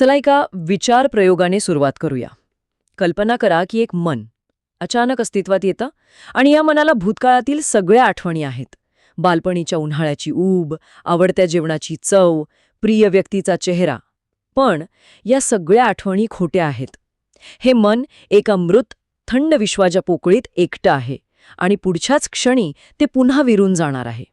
चला एका विचार प्रयोगाने सुरुवात करूया. कल्पना करा की एक मन अचानक अस्तित्वात येतं आणि या मनाला भूतकाळातील सगळ्या आठवणी आहेत. बालपणीच्या उन्हाळ्याची ऊब, आवडत्या जेवणाची चव, प्रिय व्यक्तीचा चेहरा. पण या सगळ्या आठवणी खोट्या आहेत. हे मन एका मृत, थंड विश्वाच्या पोकळीत एकटं आहे आणि पुढच्याच क्षणी ते पुन्हा विरून जाणार आहे.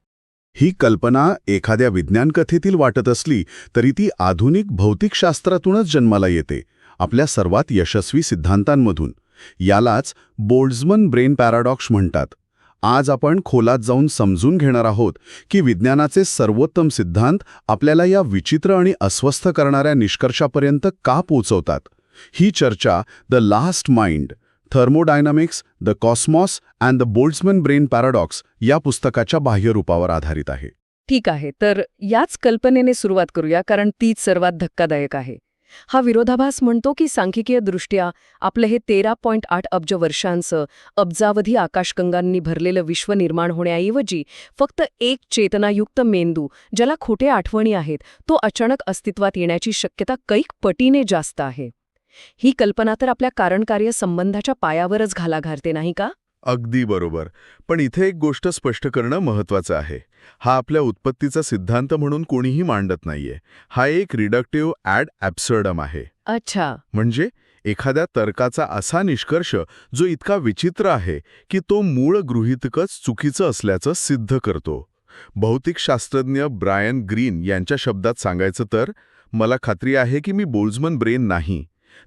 ही कल्पना एखाद्या विज्ञानकथेतील वाटत असली तरी ती आधुनिक भौतिकशास्त्रातूनच जन्माला येते, आपल्या सर्वात यशस्वी सिद्धांतांमधून. यालाच बोल्ट्झमन ब्रेन पॅराडॉक्स म्हणतात. आज आपण खोलात जाऊन समजून घेणार आहोत की विज्ञानाचे सर्वोत्तम सिद्धांत आपल्याला या विचित्र आणि अस्वस्थ करणाऱ्या निष्कर्षापर्यंत का पोहोचवतात. ही चर्चा the last mind, thermodynamics, the Cosmos and the Boltzmann brain paradox या पुस्तकाच्या बाह्यरूपावर आधारित आहे. ठीक आहे, तर याच कल्पनेने सुरुवात करूया, कारण तीच सर्वात धक्कादायक आहे. हा विरोधाभास म्हणतो की सांख्यिकीय दृष्ट्या आपलं हे 13.8 अब्ज वर्षांचं अब्जावधी आकाशगंगांनी भरलेलं विश्व निर्माण होण्याऐवजी फक्त एक चेतनायुक्त मेंदू, ज्याला खोटे आठवणी आहेत, तो अचानक अस्तित्वात येण्याची शक्यता कैक पटीने जास्त आहे. ही कल्पना तर आपल्या कारण-कार्य संबंधाच्या पायावरच घाला घालते, नाही का? अगदी बरोबर. पण इथे एक गोष्ट स्पष्ट करणं महत्वाचं आहे. हा आपल्या उत्पत्तीचा सिद्धांत म्हणून कोणीही मांडत नाहीये. हा एक रिडक्टिव्ह ॲड ॲब्सर्डम आहे. अच्छा. म्हणजे एखाद्या तर्काचा असा निष्कर्ष जो इतका विचित्र आहे की तो मूळ गृहीतकच चुकीचं असल्याचं सिद्ध करतो. भौतिकशास्त्रज्ञ ब्रायन ग्रीन यांच्या शब्दात सांगायचं तर, मला खात्री आहे की मी बोल्ट्झमन ब्रेन नाही,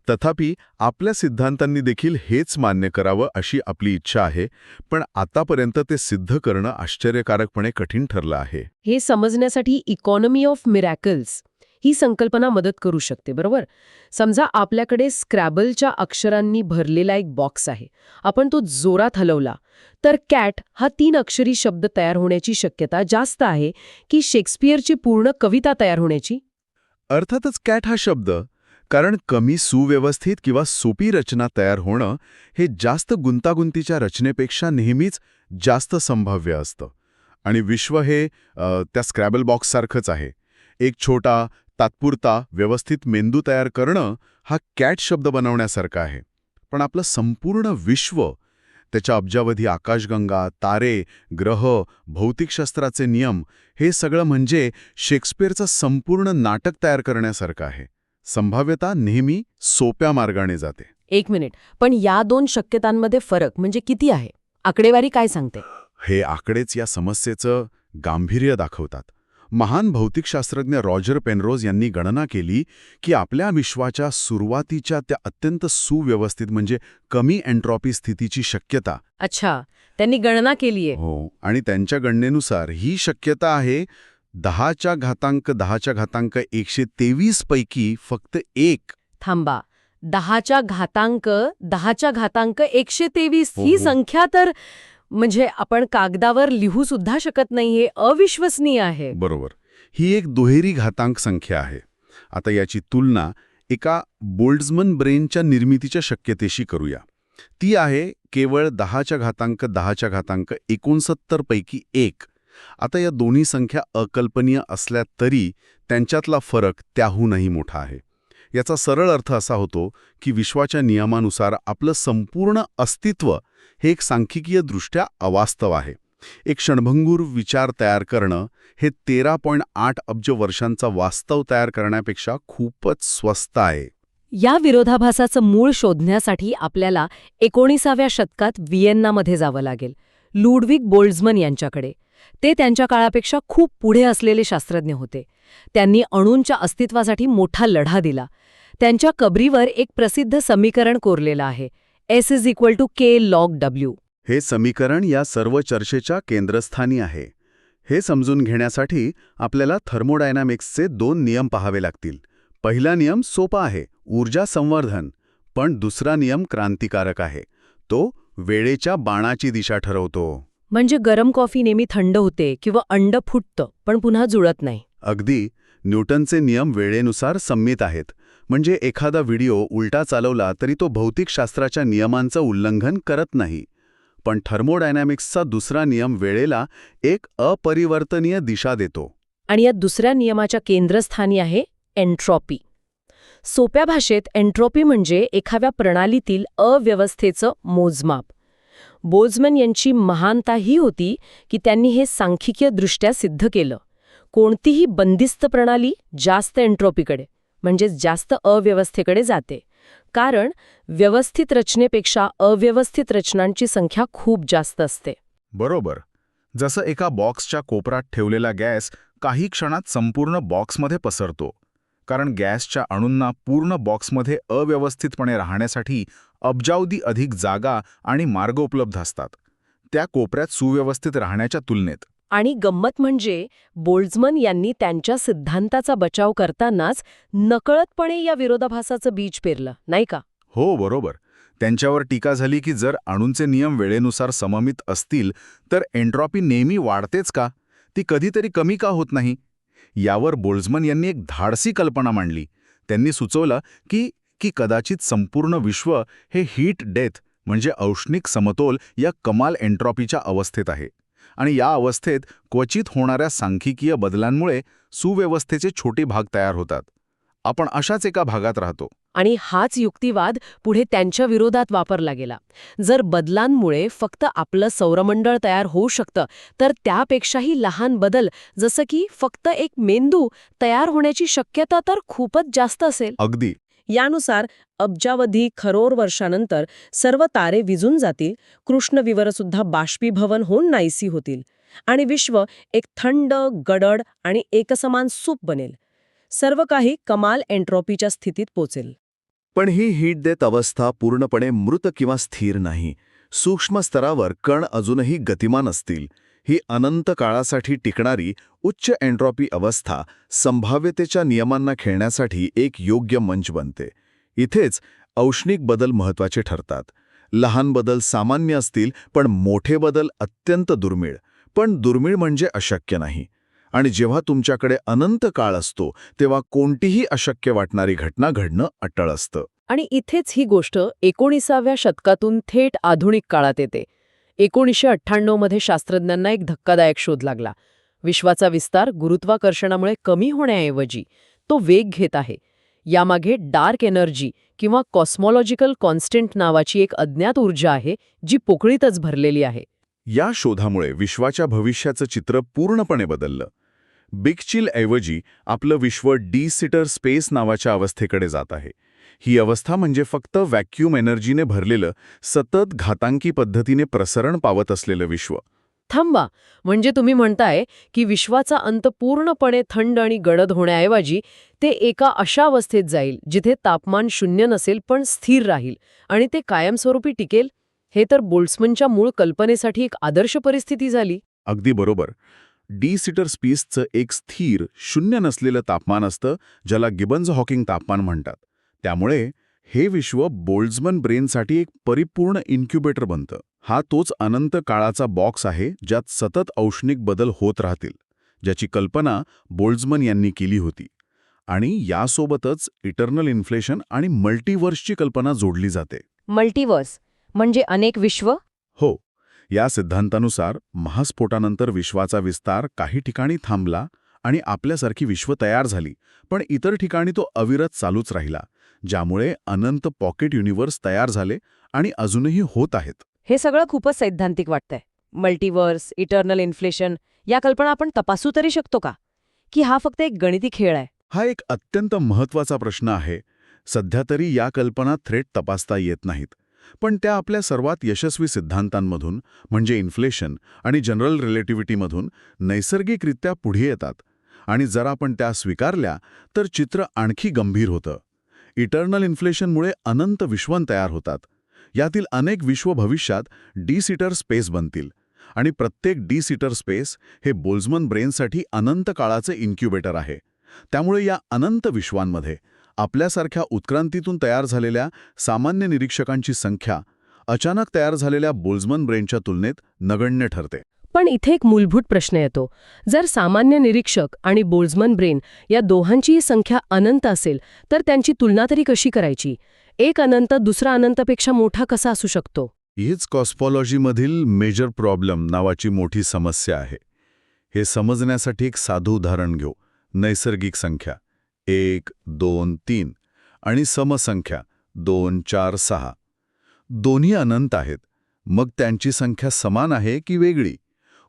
तथापि आपल्या सिद्धांतांनी देखील हेच मान्य करावं अशी आपली इच्छा आहे. पण आतापर्यंत ते सिद्ध करणं आश्चर्यकारकपणे कठीण ठरलं आहे. हे समजण्यासाठी इकॉनॉमी ऑफ मिरॅकल्स ही संकल्पना मदत करू शकते, बरोबर? समजा आपल्याकडे स्क्रॅबलच्या अक्षरांनी भरलेला एक बॉक्स आहे. आपण तो जोरात हलवला तर कॅट हा 3 अक्षरी शब्द तयार होण्याची शक्यता जास्त आहे की शेक्सपियरची पूर्ण कविता तयार होण्याची? अर्थातच कॅट हा शब्द, कारण कमी सुव्यवस्थित किंवा सोपी रचना तयार होणं हे जास्त गुंतागुंतीच्या रचनेपेक्षा नेहमीच जास्त संभाव्य असतं. आणि विश्व हे त्या स्क्रॅबल बॉक्ससारखंच आहे. एक छोटा, तात्पुरता, व्यवस्थित मेंदू तयार करणं हा कॅट शब्द बनवण्यासारखा आहे. पण आपलं संपूर्ण विश्व, त्याच्या अब्जावधी आकाशगंगा, तारे, ग्रह, भौतिकशास्त्राचे नियम, हे सगळं म्हणजे शेक्सपियरचं संपूर्ण नाटक तयार करण्यासारखं आहे. संभाव्यता नेहमी सोप्या मार्गाने जाते. 1 मिनिट, पण या 2 शक्यतांमध्ये फरक म्हणजे किती आहे? आकडेवारी काय सांगते? हे आकडेच या समस्येचं गांभीर्य दाखवतात. महान भौतिकशास्त्रज्ञ रॉजर पेनरोज यांनी गणना केली की आपल्या विश्वाच्या सुरुवातीच्या त्या अत्यंत सुव्यवस्थित म्हणजे कमी एन्ट्रॉपी स्थितीची शक्यता. अच्छा, त्यांनी गणना केलीये. हो, आणि त्यांच्या गणनेनुसार ही शक्यता आहे 10⁻10⁻123 पैकी फक्त 1. थांबा, 10⁻10⁻123 हो, ही हो. संख्या तर म्हणजे आपण कागदावर लिहू सुद्धा शकत नाही. हे अविश्वसनीय आहे. बरोबर. ही एक दुहेरी घातांक संख्या आहे. आता याची तुलना एका बोल्ट्झमन ब्रेनच्या निर्मितीच्या शक्यतेशी करूया. ती आहे केवळ 10⁻10⁻69 पैकी 1. आता या दोन्ही संख्या अकल्पनीय असल्या तरी त्यांच्यातला फरक त्याहूनही मोठा आहे. याचा सरळ अर्थ असा होतो की विश्वाच्या नियमानुसार आपलं संपूर्ण अस्तित्व हे एक सांख्यिकीय दृष्ट्या अवास्तव आहे. एक क्षणभंगूर विचार तयार करणं हे 13.8 अब्ज वर्षांचा वास्तव तयार करण्यापेक्षा खूपच स्वस्त आहे. या विरोधाभासाचं मूळ शोधण्यासाठी आपल्याला 19व्या शतकात व्हिएन्नामध्ये जावं लागेल, लुडविग बोल्ट्झमन यांच्याकडे. ते त्यांच्या काळापेक्षा खूप पुढे असलेले शास्त्रज्ञ होते. त्यांनी अणूंच्या अस्तित्वासाठी मोठा लढा दिला. त्यांच्या कबरीवर एक प्रसिद्ध समीकरण कोरलेलं आहे, S = K log W. हे समीकरण या सर्व चर्चेच्या केंद्रस्थानी आहे. हे समजून घेण्यासाठी आपल्याला थर्मोडायनामिक्सचे 2 नियम पाहावे लागतील. पहिला नियम सोपा आहे, ऊर्जा संवर्धन. पण दुसरा नियम क्रांतिकारक आहे. तो वेळेच्या बाणाची दिशा ठरवतो. म्हणजे गरम कॉफी नेहमी थंड होते किंवा अंड फुटतं पण पुन्हा जुळत नाही. अगदी. न्यूटनचे नियम वेळेनुसार संमित आहेत. म्हणजे एखादा व्हिडिओ उलटा चालवला तरी तो भौतिकशास्त्राच्या नियमांचं उल्लंघन करत नाही. पण थर्मोडायनामिक्सचा दुसरा नियम वेळेला एक अपरिवर्तनीय दिशा देतो. आणि या दुसऱ्या नियमाच्या केंद्रस्थानी आहे एन्ट्रॉपी. सोप्या भाषेत एन्ट्रोपी म्हणजे एखाद्या प्रणालीतील अव्यवस्थेचं मोजमाप. बोल्झमन यांची महानता ही होती की त्यांनी हे सांख्यिकीयदृष्ट्या सिद्ध केलं. कोणतीही बंदिस्त प्रणाली जास्त एन्ट्रोपीकडे म्हणजेच जास्त अव्यवस्थेकडे जाते, कारण व्यवस्थित रचनेपेक्षा अव्यवस्थित रचनांची संख्या खूप जास्त असते. बरोबर. जसं एका बॉक्सच्या कोपऱ्यात ठेवलेला गॅस काही क्षणात संपूर्ण बॉक्समध्ये पसरतो, कारण गॅसच्या अणूंना पूर्ण बॉक्समध्ये अव्यवस्थितपणे राहण्यासाठी अब्जावधी अधिक जागा आणि मार्ग उपलब्ध असतात, त्या कोपऱ्यात सुव्यवस्थित राहण्याच्या तुलनेत. आणि गंमत म्हणजे बोल्झमन यांनी त्यांच्या सिद्धांताचा बचाव करतानाच नकळतपणे या विरोधाभासाचं बीज पेरलं, नाही का? हो, बरोबर. त्यांच्यावर टीका झाली की जर अणूंचे नियम वेळेनुसार सममित असतील तर एन्ट्रॉपी नेहमी वाढतेच का, ती कधीतरी कमी का होत नाही? यावर बोल्झमन यांनी एक धाडसी कल्पना मांडली. त्यांनी सुचवलं की की कदाचित संपूर्ण विश्व हे हीट डेथ म्हणजे औष्णिक समतोल या कमाल एन्ट्रॉपीच्या अवस्थेत आहे, आणि या अवस्थेत क्वचित होणाऱ्या सांख्यिकीय बदलांमुळे सुव्यवस्थेचे छोटे भाग तयार होतात. आपण अशाच एका भागात राहतो. आणि हाच युक्तिवाद पुढे त्यांच्या विरोधात वापरला गेला. जर बदलांमुळे फक्त आपलं सौरमंडळ तयार होऊ शकतं, तर त्यापेक्षाही लहान बदल, जसं की फक्त एक मेंदू तयार होण्याची शक्यता तर खूपच जास्त असेल. अगदी. यानुसार अब्जावधी खरोर वर्षानंतर सर्व तारे विझून जातील, कृष्णविवरसुद्धा बाष्पीभवन होऊन नाहीसी होतील, आणि विश्व एक थंड, गडद आणि एकसमान सूप बनेल. सर्व काही कमाल एन्ट्रॉपीच्या स्थितीत पोचेल. पण ही हीट डेथ अवस्था पूर्णपणे मृत किंवा स्थिर नाही. सूक्ष्म स्तरावर कण अजूनही गतिमान असतील. ही अनंत काळासाठी टिकणारी उच्च एन्ट्रॉपी अवस्था संभाव्यतेच्या नियमांना खेळण्यासाठी एक योग्य मंच बनते. इथेच औष्णिक बदल महत्त्वाचे ठरतात. लहान बदल सामान्य असतील, पण मोठे बदल अत्यंत दुर्मिळ. पण दुर्मिळ म्हणजे अशक्य नाही. आणि जेव्हा तुमच्याकडे अनंत काळ असतो, तेव्हा कोणतीही अशक्य वाटणारी घटना घडणं अटळ असतं. आणि इथेच ही गोष्ट 19व्या शतकातून थेट आधुनिक काळात येते. 1998 मध्ये शास्त्रज्ञांना एक धक्कादायक शोध लागला. विश्वाचा विस्तार गुरुत्वाकर्षणामुळे कमी होण्याऐवजी तो वेग घेत आहे. यामागे डार्क एनर्जी किंवा कॉस्मॉलॉजिकल कॉन्स्टंट नावाची एक अज्ञात ऊर्जा आहे, जी पोकळीतच भरलेली आहे. या शोधामुळे विश्वाच्या भविष्याचं चित्र पूर्णपणे बदललं. बिग चिल ऐवजी आपलं विश्व डी-सिटर स्पेस नावाच्या अवस्थेकडे जात आहे. ही अवस्था म्हणजे फक्त व्हॅक्यूम एनर्जीने भरलेलं, सतत घातांकी पद्धतीने प्रसरण पावत असलेलं विश्व. थांबा, म्हणजे तुम्ही म्हणताय की विश्वाचा अंत पूर्णपणे थंड आणि गडद होण्याऐवजी ते एका अशा अवस्थेत जाईल जिथे तापमान 0 नसेल पण स्थिर राहील आणि ते कायमस्वरूपी टिकेल. हे तर बोल्ट्झमनच्या मूळ कल्पनेसाठी एक आदर्श परिस्थिती झाली. अगदी बरोबर. डी-सिटर स्पेसचं एक स्थिर, शून्य नसलेलं तापमान असतं, ज्याला गिबन्स-हॉकिंग तापमान म्हणतात. त्यामुळे हे विश्व बोल्ट्झमन ब्रेनसाठी एक परिपूर्ण इन्क्युबेटर बनतं. हा तोच अनंत काळाचा बॉक्स आहे ज्यात सतत औष्णिक बदल होत राहतील, ज्याची कल्पना बोल्ट्झमन यांनी केली होती. आणि यासोबतच इटर्नल इन्फ्लेशन आणि मल्टिवर्सची कल्पना जोडली जाते. मल्टिवर्स म्हणजे अनेक विश्व? हो. या सिद्धांतानुसार महास्फोटानंतर विश्वाचा विस्तार काही ठिकाणी थांबला आणि आपल्यासारखी विश्व तयार झाली, पण इतर ठिकाणी तो अविरत चालूच राहिला, ज्यामुळे अनंत पॉकेट युनिवर्स तयार झाले आणि अजूनही होत आहेत. हे सगळं खूपच सैद्धांतिक वाटतंय. मल्टिवर्स, इटर्नल इन्फ्लेशन या कल्पना आपण तपासू तरी शकतो का? की हा फक्त एक गणिती खेळ आहे? हा एक अत्यंत महत्त्वाचा प्रश्न आहे. सध्या तरी या कल्पना थेट तपासता येत नाहीत, पण त्या आपल्या सर्वात यशस्वी सिद्धांतांमधून म्हणजे इन्फ्लेशन आणि जनरल रिलेटिव्हिटीमधून नैसर्गिकरित्या पुढे येतात. आणि जर आपण त्या स्वीकारल्या तर चित्र आणखी गंभीर होतं. इटर्नल इन्फ्लेशनमुळे अनंत विश्वन तयार होतात. यातील अनेक विश्व भविष्यात डी-सिटर स्पेस बनतील, आणि प्रत्येक डी-सिटर स्पेस हे बोल्ट्झमन ब्रेनसाठी अनंत काळाचे इन्क्युबेटर आहे. त्यामुळे या अनंत विश्वांमध्ये आपल्यासारख्या उत्क्रांतीतून तयार झालेल्या सामान्य निरीक्षकांची संख्या अचानक तयार झालेल्या बोल्ट्झमन ब्रेनच्या तुलनेत नगण्य ठरते. पण इथे एक मूलभूत प्रश्न येतो. जर सामान्य निरीक्षक आणि बोल्ट्झमन ब्रेन या दोहांचीही संख्या अनंत असेल, तर त्यांची तुलना तरी कशी करायची? एक अनंत दुसरा अनंतपेक्षा मोठा कसा असू शकतो? हीच कॉस्मॉलॉजीमधील मेजर प्रॉब्लेम नावाची मोठी समस्या आहे. हे समजण्यासाठी एक साधं उदाहरण घेऊ. नैसर्गिक संख्या 1, 2, 3 आणि समसंख्या 2, 4, 6 दोन्ही अनंत आहेत. मग त्यांची संख्या समान आहे की वेगळी?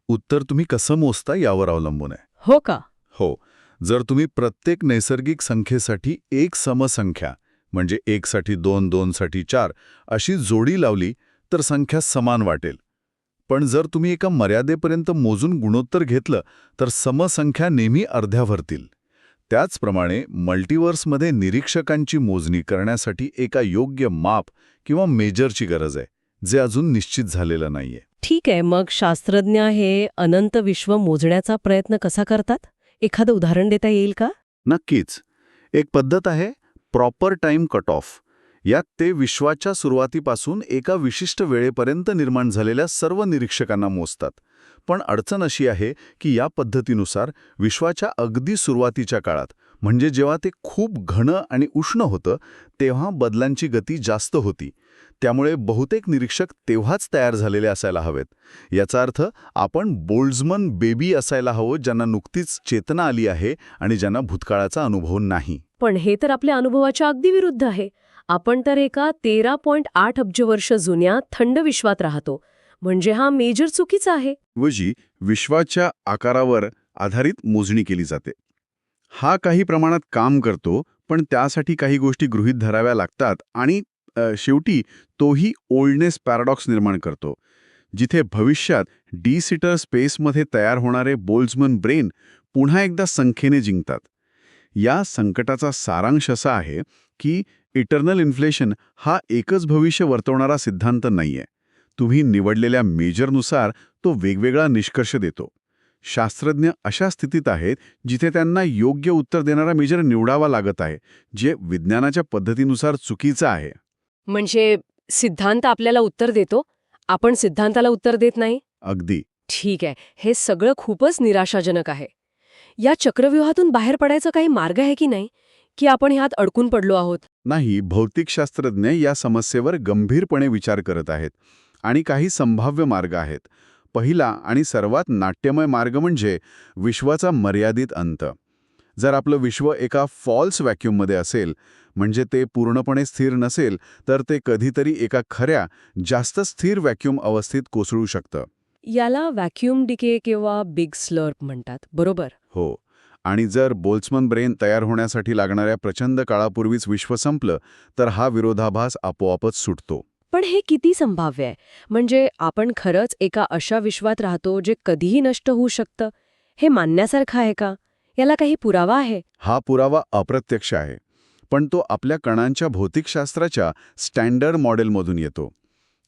उत्तर तुम्ही कसं मोजता यावर अवलंबून आहे. हो का? हो, जर तुम्ही प्रत्येक नैसर्गिक संख्येसाठी एक समसंख्या म्हणजे 1 साठी 2, 2 साठी 4 अशी जोडी लावली तर संख्या समान वाटेल. पण जर तुम्ही एका मर्यादेपर्यंत मोजून गुणोत्तर घेतलं तर समसंख्या नेहमी अर्ध्या भरतील. त्याचप्रमाणे मल्टिवर्समध्ये निरीक्षकांची मोजणी करण्यासाठी एका योग्य माप किंवा मेजरची गरज आहे, जे अजून निश्चित झालेलं नाहीये. ठीक आहे, मग शास्त्रज्ञ हे अनंत विश्व मोजण्याचा प्रयत्न कसा करतात? एखादं उदाहरण देता येईल का? नक्कीच. एक पद्धत आहे प्रॉपर टाइम कट ऑफ. यात ते विश्वाच्या सुरुवातीपासून एका विशिष्ट वेळेपर्यंत निर्माण झालेल्या सर्व निरीक्षकांना मोजतात. पण अडचण अशी आहे की या पद्धतीनुसार विश्वाच्या अगदी सुरुवातीच्या काळात, म्हणजे जेव्हा ते खूप घन आणि उष्ण होतं, तेव्हा बदलांची गती जास्त होती. त्यामुळे बहुतेक निरीक्षक तेव्हाच तयार झालेले असायला हवेत. याचा अर्थ आपण बोल्ट्झमन बेबी असायला हवं, ज्यांना नुकतीच चेतना आली आहे आणि ज्यांना भूतकाळाचा अनुभव नाही. पण हे तर आपल्या अनुभवाच्या अगदी विरुद्ध आहे. आपण तर एका 13.8 अब्ज वर्ष जुन्या थंड विश्वात राहतो. म्हणजे हा मेजर चुकीचा आहे. ऐवजी विश्वाच्या आकारावर आधारित मोजणी केली जाते. हा काही प्रमाणात काम करतो, पण त्यासाठी काही गोष्टी गृहीत धराव्या लागतात आणि शेवटी तोही ओल्डनेस पॅराडॉक्स निर्माण करतो, जिथे भविष्यात डी सीटर स्पेसमध्ये तयार होणारे बोल्ट्झमन ब्रेन पुन्हा एकदा संख्येने जिंकतात. या संकटाचा सारांश असा आहे की इटर्नल इन्फ्लेशन हा एकच भविष्य वर्तवणारा सिद्धांत नाहीये. तुम्ही निवडलेल्या मेजरनुसार तो वेगवेगळा निष्कर्ष देतो. शास्त्रज्ञ अशा स्थितीत आहेत जिथे त्यांना योग्य उत्तर देणारा मेजर निवडावा लागत आहे, जे विज्ञानाच्या पद्धतीनुसार चुकीचं आहे. म्हणजे सिद्धांत आपल्याला उत्तर देतो, आपण सिद्धांताला उत्तर देत नाही? अगदी. ठीक आहे, हे सगळं खूपच निराशाजनक आहे. या चक्रव्यूहातून बाहेर पडायचा काही मार्ग आहे की नाही, की आपण ह्यात अडकून पडलो आहोत? नाही, भौतिकशास्त्रज्ञ या समस्येवर गंभीरपणे विचार करत आहेत आणि काही संभाव्य मार्ग आहेत. पहिला आणि सर्वात नाट्यमय मार्ग म्हणजे विश्वाचा मर्यादित अंत. जर आपलं विश्व एका फॉल्स व्हॅक्यूममध्ये असेल, म्हणजे ते पूर्णपणे स्थिर नसेल, तर ते कधीतरी एका खऱ्या, जास्त स्थिर व्हॅक्यूम अवस्थेत कोसळू शकतं. याला व्हॅक्यूम डिके किंवा बिग स्लर्प म्हणतात, बरोबर? हो. आणि जर बोल्ट्झमन ब्रेन तयार होण्यासाठी लागणाऱ्या प्रचंड काळापूर्वीच विश्व संपलं, तर हा विरोधाभास आपोआपच सुटतो. पण हे किती संभाव्य आहे? म्हणजे आपण खरंच एका अशा विश्वात राहतो जे कधीही नष्ट होऊ शकतं? हे मानण्यासारखं आहे का? याला काही पुरावा आहे? हा पुरावा अप्रत्यक्ष आहे, पण तो आपल्या कणांच्या भौतिकशास्त्राच्या स्टँडर्ड मॉडेलमधून येतो.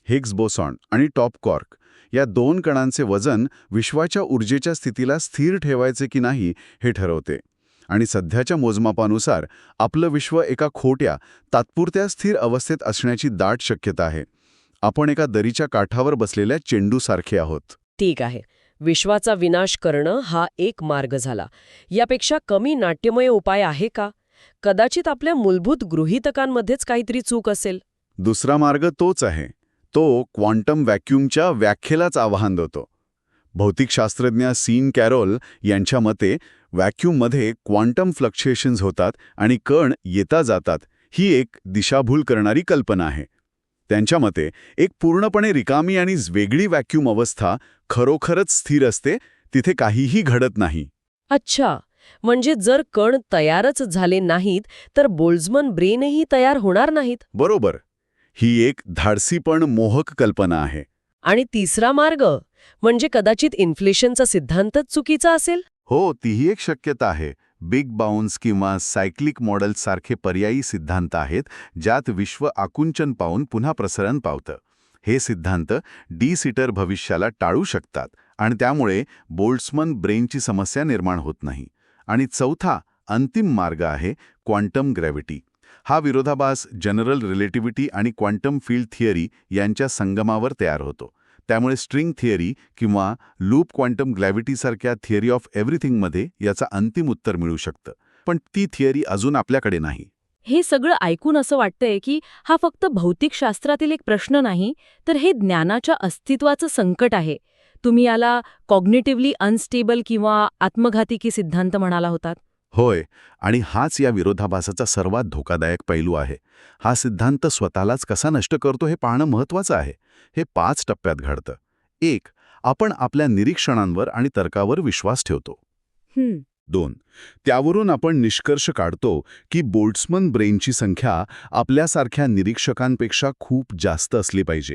हिग्स बोसॉन आणि टॉप कॉर्क या 2 कणांचे वजन विश्वाच्या ऊर्जेच्या स्थितीला स्थिर ठेवायचे की नाही हे ठरवते. आणि सध्याच्या मोजमापानुसार आपलं विश्व एका खोट्या, तात्पुरत्या स्थिर अवस्थेत असण्याची दाट शक्यता आहे. आपण एका दरीच्या काठावर बसलेल्या चेंडूसारखे आहोत. ठीक आहे, विश्वाचा विनाश करणं हा एक मार्ग झाला. यापेक्षा कमी नाट्यमय उपाय आहे का? कदाचित आपल्या मूलभूत गृहीतकांमध्येच काहीतरी चूक असेल. दुसरा मार्ग तोच आहे. तो क्वांटम व्हॅक्यूमच्या व्याख्येलाच आवाहन देतो. भौतिकशास्त्रज्ञ सीन कॅरोल यांच्या मते व्हॅक्यूममध्ये क्वांटम फ्लक्च्युएशन्स होतात आणि कण येता जातात. ही एक दिशाभूल करणारी कल्पना आहे. त्यांच्या मते एक पूर्णपणे रिकामी आणि वेगळी व्हॅक्यूम अवस्था खरोखरच स्थिर असते, तिथे काहीही घडत नाही. अच्छा, म्हणजे जर कण तयारच झाले नाहीत तर बोल्ट्झमन ब्रेनही तयार होणार नाहीत. बरोबर. ही एक धाडसी पण मोहक कल्पना आहे. आणि तिसरा मार्ग म्हणजे कदाचित इन्फ्लेशनचा सिद्धांतच चुकीचा असेल. हो, तीही एक शक्यता आहे. बिग बाउन्स किंवा सायक्लिक मॉडेल्ससारखे पर्यायी सिद्धांत आहेत, ज्यात विश्व आकुंचन पावून पुन्हा प्रसरण पावतं. हे सिद्धांत डी सीटर भविष्याला टाळू शकतात आणि त्यामुळे बोल्ट्झमन ब्रेनची समस्या निर्माण होत नाही. आणि चौथा, अंतिम मार्ग आहे क्वांटम ग्रॅव्हिटी. हा विरोधाभास जनरल रिलेटिव्हिटी आणि क्वांटम फील्ड थिअरी यांच्या संगमावर तयार होतो. त्यामुळे स्ट्रिंग थिअरी किंवा लूप क्वांटम ग्रॅव्हिटीसारख्या थिअरी ऑफ एव्हरीथिंगमध्ये याचा अंतिम उत्तर मिळू शकतं. पण ती थिअरी अजून आपल्याकडे नाही. हे सगळं ऐकून असं वाटतंय की हा फक्त भौतिकशास्त्रातील एक प्रश्न नाही, तर हे ज्ञानाच्या अस्तित्वाचं संकट आहे. तुम्ही याला कॉग्निटिव्हली अनस्टेबल किंवा आत्मघातिकी सिद्धांत म्हणाला होतात. होय, आणि हाच या विरोधाभासाचा सर्वात धोकादायक पैलू आहे. हा सिद्धांत स्वतःलाच कसा नष्ट करतो हे पाहणं महत्त्वाचं आहे. हे 5 टप्प्यात घडतं. 1. आपण आपल्या निरीक्षणांवर आणि तर्कावर विश्वास ठेवतो. 2. त्यावरून आपण निष्कर्ष काढतो की बोल्ट्झमन ब्रेनची संख्या आपल्यासारख्या निरीक्षकांपेक्षा खूप जास्त असली पाहिजे.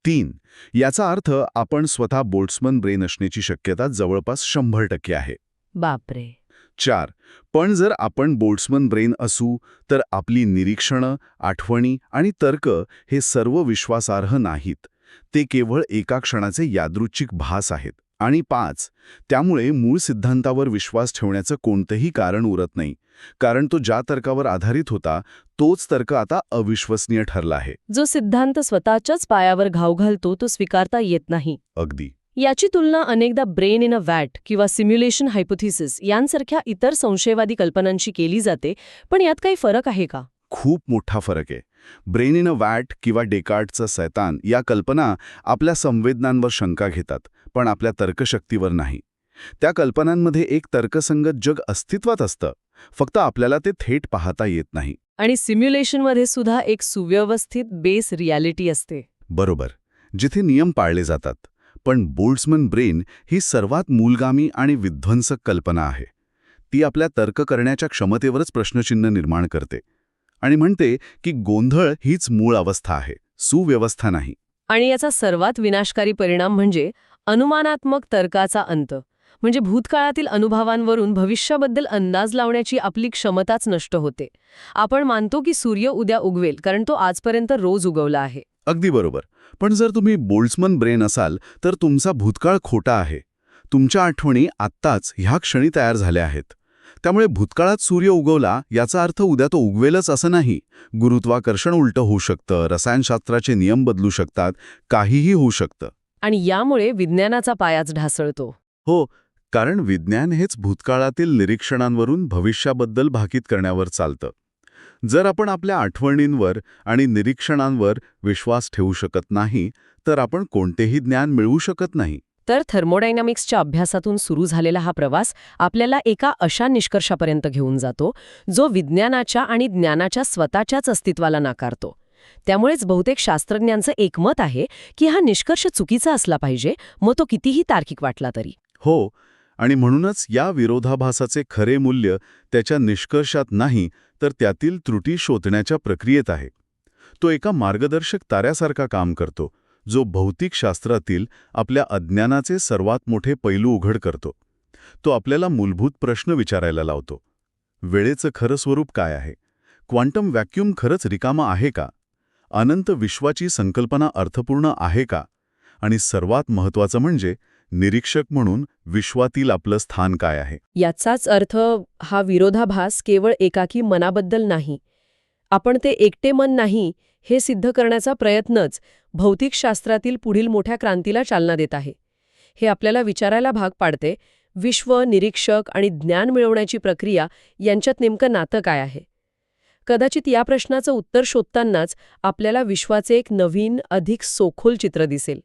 3. याचा अर्थ आपण स्वतः बोल्ट्झमन ब्रेन असण्याची शक्यता जवळपास 100% आहे. बापरे. 4. पण जर आपण बोल्ट्झमन ब्रेन असू तर आपली निरीक्षणं, आठवणी आणि तर्क हे सर्व विश्वासार्ह नाहीत. ते केवळ एका क्षणाचे यादृच्छिक भास आहेत. आणि 5. त्यामुळे मूळ सिद्धांतावर विश्वास ठेवण्याचं कोणतंही कारण उरत नाही, कारण तो ज्या तर्कावर आधारित होता तोच तर्क आता अविश्वसनीय ठरला आहे. जो सिद्धांत स्वतःच्याच पायावर घाव घालतो तो स्वीकारता येत नाही. अगदी. याची तुलना अनेकदा ब्रेन इन अ वॅट किंवा सिम्युलेशन हायपोथिसिस यांसारख्या इतर संशयवादी कल्पनांशी केली जाते, पण यात काही फरक आहे का? खूप मोठा फरक आहे. ब्रेन इन अ वॅट किंवा डेकार्टचा सैतान या कल्पना आपल्या संवेदनांवर शंका घेतात, पण आपल्या तर्कशक्तीवर नाही. त्या कल्पनांमध्ये एक तर्कसंगत जग अस्तित्वात असतं, फक्त आपल्याला ते थेट पाहता येत नाही. आणि सिम्युलेशनमध्ये सुद्धा एक सुव्यवस्थित बेस रियालिटी असते. बरोबर, जिथे नियम पाळले जातात. पण बोल्ट्झमन ब्रेन ही सर्वात मूलगामी आणि विध्वंसक कल्पना आहे. ती आपल्या तर्क करण्याच्या क्षमतेवरच प्रश्नचिन्ह निर्माण करते आणि म्हणते की गोंधळ हीच मूळ अवस्था आहे, सुव्यवस्था नाही. आणि याचा सर्वात विनाशकारी परिणाम म्हणजे अनुमानात्मक तर्काचा अंत. म्हणजे भूतकाळातील अनुभवांवरून भविष्याबद्दल अंदाज लावण्याची आपली क्षमताच नष्ट होते. आपण मानतो की सूर्य उद्या उगवेल कारण तो आजपर्यंत रोज उगवला आहे. अगदी बरोबर. पण जर तुम्ही बोल्ट्झमन ब्रेन असाल तर तुमचा भूतकाळ खोटा आहे. तुमच्या आठवणी आत्ताच ह्या क्षणी तयार झाल्या आहेत. त्यामुळे भूतकाळात सूर्य उगवला याचा अर्थ उद्या तो उगवेलच असं नाही. गुरुत्वाकर्षण उलटं होऊ शकतं, रसायनशास्त्राचे नियम बदलू शकतात, काहीही होऊ शकतं. आणि यामुळे विज्ञानाचा पायाच ढासळतो. हो, कारण विज्ञान हेच भूतकाळातील निरीक्षणांवरून भविष्याबद्दल भाकीत करण्यावर चालतं. जर आपण आपल्या आठवणींवर आणि निरीक्षणांवर विश्वास ठेवू शकत नाही तर आपण कोणतेही ज्ञान मिळवू शकत नाही. तर थर्मोडायनामिक्सच्या अभ्यासातून सुरू झालेला हा प्रवास आपल्याला एका अशा निष्कर्षापर्यंत घेऊन जातो जो विज्ञानाच्या आणि ज्ञानाच्या स्वतःच्याच अस्तित्वाला नाकारतो. त्यामुळेच बहुतेक शास्त्रज्ञांचं एकमत आहे की हा निष्कर्ष चुकीचा असला पाहिजे, मग तो कितीही तार्किक वाटला तरी. हो, आणि म्हणूनच या विरोधाभासाचे खरे मूल्य त्याच्या निष्कर्षात नाही तर त्यातील त्रुटी शोधण्याच्या प्रक्रियेत आहे. तो एका मार्गदर्शक ताऱ्यासारखा काम करतो, जो भौतिकशास्त्रातील आपल्या अज्ञानाचे सर्वात मोठे पैलू उघड करतो. तो आपल्याला मूलभूत प्रश्न विचारायला लावतो. वेळेचं खरं स्वरूप काय आहे? क्वांटम व्हॅक्यूम खरंच रिकामा आहे का? अनंत विश्वाची संकल्पना अर्थपूर्ण आहे का? आणि सर्वात महत्त्वाचं म्हणजे निरीक्षक म्हणून विश्वातील आपलं स्थान काय आहे? याचाच अर्थ हा विरोधाभास केवळ एकाकी मनाबद्दल नाही. आपण ते एकटे मन नाही हे सिद्ध करण्याचा प्रयत्नच भौतिकशास्त्रातील पुढील मोठ्या क्रांतीला चालना देत आहे. हे आपल्याला विचारायला भाग पाडते, विश्व, निरीक्षक आणि ज्ञान मिळवण्याची प्रक्रिया यांच्यात नेमकं नातं काय आहे? कदाचित या प्रश्नाचं उत्तर शोधतानाच आपल्याला विश्वाचे एक नवीन, अधिक सखोल चित्र दिसेल.